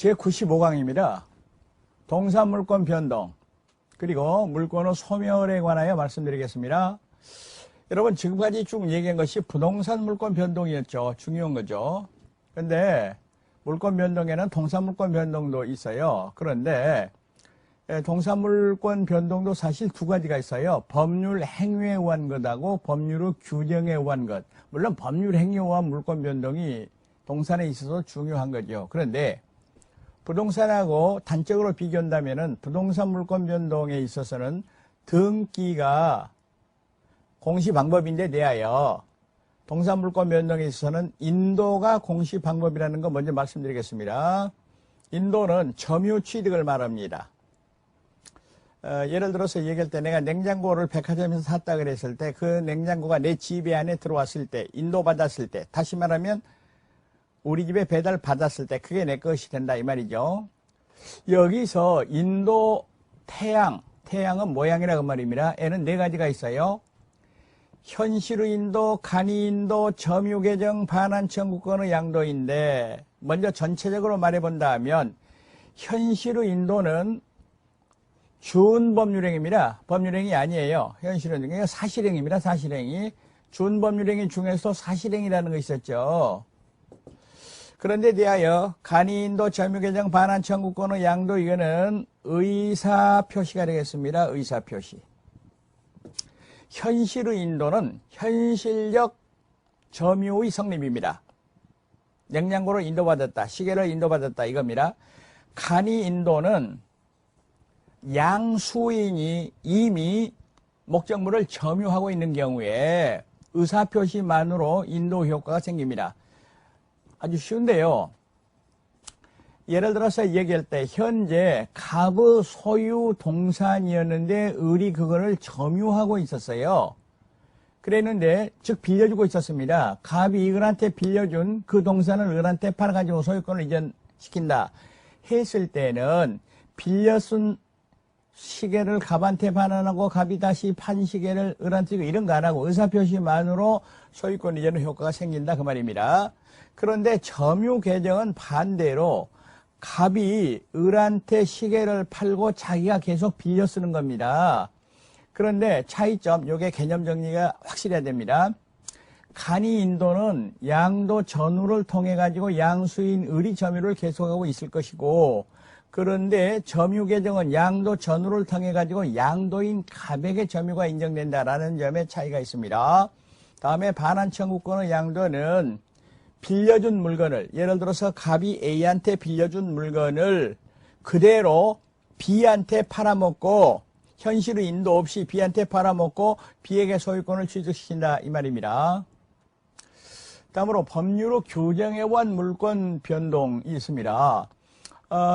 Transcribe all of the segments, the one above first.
제95강입니다. 동사물권 변동, 그리고 물권의 소멸에 관하여 말씀드리겠습니다. 여러분, 지금까지 쭉 얘기한 것이 부동산 물권 변동이었죠. 중요한 거죠. 근데 물권 변동에는 동사물권 변동도 있어요. 그런데 동사물권 변동도 사실 두 가지가 있어요. 법률 행위에 의한 것하고 법률의 규정에 의한 것. 물론 법률 행위에 의한 물권 변동이 동산에 있어서 중요한 거죠. 그런데 부동산하고 단적으로 비교한다면은 부동산 물권 변동에 있어서는 등기가 공시 방법인데 대하여 동산 물권 변동에 있어서는 인도가 공시 방법이라는 거 먼저 말씀드리겠습니다. 인도는 점유 취득을 말합니다. 예를 들어서 얘기할 때 내가 냉장고를 백화점에서 샀다 그랬을 때 그 냉장고가 내 집에 안에 들어왔을 때, 인도받았을 때, 다시 말하면 우리 집에 배달 받았을 때 그게 내 것이 된다 이 말이죠. 여기서 인도 태양은 모양이라고 말입니다. 에는 네 가지가 있어요. 현실의 인도, 간이 인도, 점유 개정, 반환 청구권의 양도인데 먼저 전체적으로 말해본다면 현실의 인도는 준법률행위입니다. 법률행위 아니에요. 현실은 사실행위입니다. 사실행위. 준법률행위 중에서 사실행위라는 거 있었죠. 그런데 대하여 간이인도, 점유개정, 반환 청구권의 양도 이거는 의사표시가 되겠습니다. 의사표시. 현실의 인도는 현실적 점유의 성립입니다. 냉장고를 인도받았다, 시계를 인도받았다 이겁니다. 간이인도는 양수인이 이미 목적물을 점유하고 있는 경우에 의사표시만으로 인도 효과가 생깁니다. 아주 쉬운데요. 예를 들어서 얘기할 때 현재 갑의 소유 동산이었는데 을이 그거를 점유하고 있었어요. 그랬는데 즉 빌려주고 있었습니다. 갑이 을한테 빌려준 그 동산을 을한테 팔아가지고 소유권을 이전시킨다 했을 때는 빌려 쓴 시계를 갑한테 반환하고 갑이 다시 판 시계를 을한테 주고 이런 거 안 하고 의사표시만으로 소유권 이전의 효과가 생긴다 그 말입니다. 그런데 점유 개정은 반대로 갑이 을한테 시계를 팔고 자기가 계속 빌려 쓰는 겁니다. 그런데 차이점, 요게 개념 정리가 확실해야 됩니다. 간이인도는 양도 전후를 통해 가지고 양수인 을이 점유를 계속하고 있을 것이고, 그런데 점유 개정은 양도 전후를 통해 가지고 양도인 갑에게 점유가 인정된다라는 점에 차이가 있습니다. 다음에 반환 청구권의 양도는 빌려준 물건을, 예를 들어서 갑이 A한테 빌려준 물건을 그대로 B한테 팔아먹고 현실의 인도 없이 B한테 팔아먹고 B에게 소유권을 취득시킨다 이 말입니다. 다음으로 법률의 규정에 의한 물권 변동이 있습니다.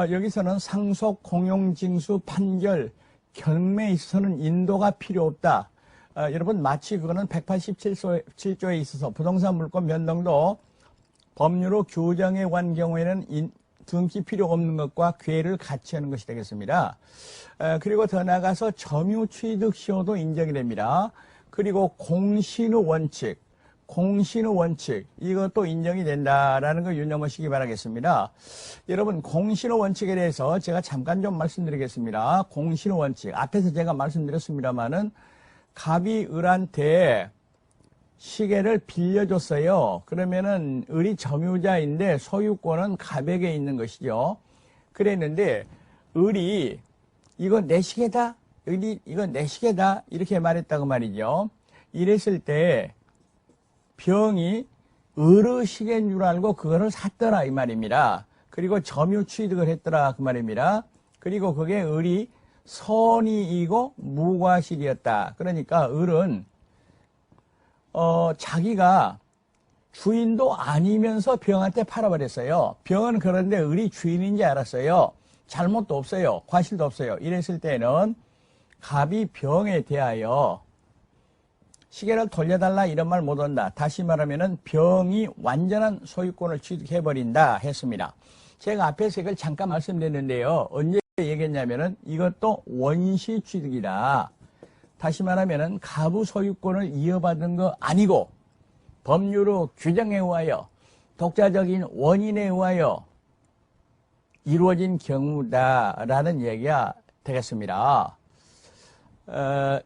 여기서는 상속, 공용, 징수, 판결, 경매에 있어서는 인도가 필요 없다. 여러분 마치 그거는 187조에 있어서 부동산 물권 변동도 법률의 규정에 관한 경우에는 등기 필요 없는 것과 괴를 같이 하는 것이 되겠습니다. 그리고 더 나아가서 점유 취득 시효도 인정이 됩니다. 그리고 공신의 원칙 이것도 인정이 된다라는 거 유념하시기 바라겠습니다. 여러분 공신의 원칙에 대해서 제가 잠깐 좀 말씀드리겠습니다. 공신의 원칙 앞에서 제가 말씀드렸습니다마는 갑이 을한테 시계를 빌려줬어요. 그러면은 을이 점유자인데 소유권은 갑에게 있는 것이죠. 그랬는데 을이 이거 내 시계다, 을이 이거 내 시계다 이렇게 말했다고 말이죠. 이랬을 때 병이 을의 시계인 줄 알고 그거를 샀더라 이 말입니다. 그리고 점유 취득을 했더라 그 말입니다. 그리고 그게 을이 선의이고 무과실이었다. 그러니까 을은 자기가 주인도 아니면서 병한테 팔아버렸어요. 병은 그런데 을이 주인인지 알았어요. 잘못도 없어요. 과실도 없어요. 이랬을 때는 갑이 병에 대하여 시계를 돌려달라 이런 말 못한다. 다시 말하면은 병이 완전한 소유권을 취득해버린다 했습니다. 제가 앞에서 이걸 잠깐 말씀드렸는데요. 언제 얘기했냐면은 이것도 원시 취득이다. 다시 말하면은 갑의 소유권을 이어받은 거 아니고 법률의 규정에 의하여 독자적인 원인에 의하여 이루어진 경우다라는 얘기가 되겠습니다.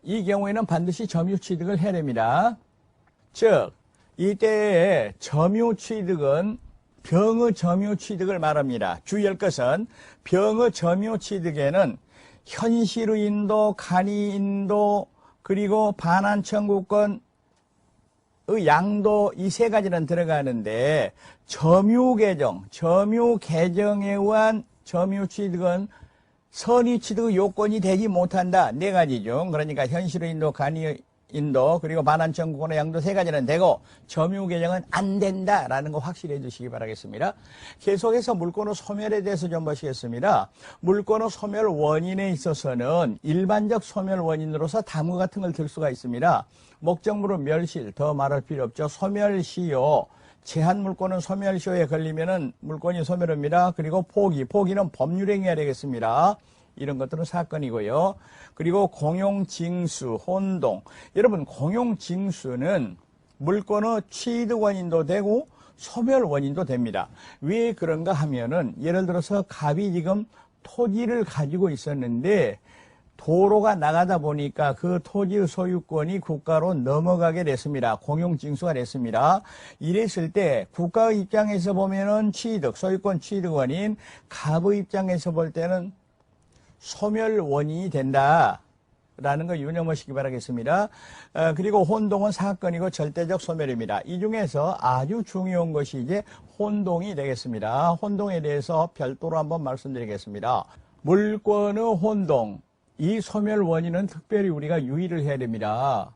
이 경우에는 반드시 점유취득을 해야 됩니다. 즉, 이때의 점유취득은 병의 점유취득을 말합니다. 주의할 것은 병의 점유취득에는 현실의 인도, 간이 인도, 그리고 반환 청구권의 양도 이 세 가지는 들어가는데 점유계정, 점유계정에 의한 점유취득은 선의취득의 요건이 되지 못한다. 네 가지 중 그러니까 현실의 인도, 간이 인도, 그리고 반환 청구권의 양도 세 가지는 되고 점유계정은 안 된다라는 거 확실히 해주시기 바라겠습니다. 계속해서 물권의 소멸에 대해서 좀 보시겠습니다. 물권의 소멸 원인에 있어서는 일반적 소멸 원인으로서 다음과 같은 걸 들 수가 있습니다. 목적물의 멸실, 더 말할 필요 없죠. 소멸시효, 제한물권은 소멸시효에 걸리면은 물권이 소멸합니다. 그리고 포기는 법률행위가 되겠습니다. 이런 것들은 사건이고요. 그리고 공용징수, 혼동. 여러분, 공용징수는 물권의 취득 원인도 되고 소멸 원인도 됩니다. 왜 그런가 하면은 예를 들어서 갑이 지금 토지를 가지고 있었는데 도로가 나가다 보니까 그 토지의 소유권이 국가로 넘어가게 됐습니다. 공용징수가 됐습니다. 이랬을 때 국가의 입장에서 보면은 취득, 소유권 취득 원인, 갑의 입장에서 볼 때는 소멸 원인이 된다라는 거 유념하시기 바라겠습니다. 그리고 혼동은 사건이고 절대적 소멸입니다. 이 중에서 아주 중요한 것이 이제 혼동이 되겠습니다. 혼동에 대해서 별도로 한번 말씀드리겠습니다. 물권의 혼동, 이 소멸 원인은 특별히 우리가 유의를 해야 됩니다.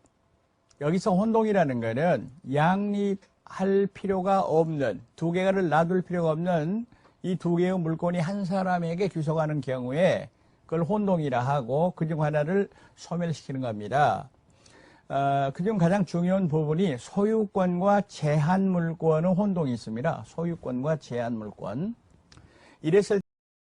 여기서 혼동이라는 것은 양립할 필요가 없는, 두 개를 놔둘 필요가 없는 이 두 개의 물권이 한 사람에게 귀속하는 경우에 그걸 혼동이라 하고 그중 하나를 소멸시키는 겁니다. 그중 가장 중요한 부분이 소유권과 제한물권의 혼동이 있습니다. 소유권과 제한물권. 이랬을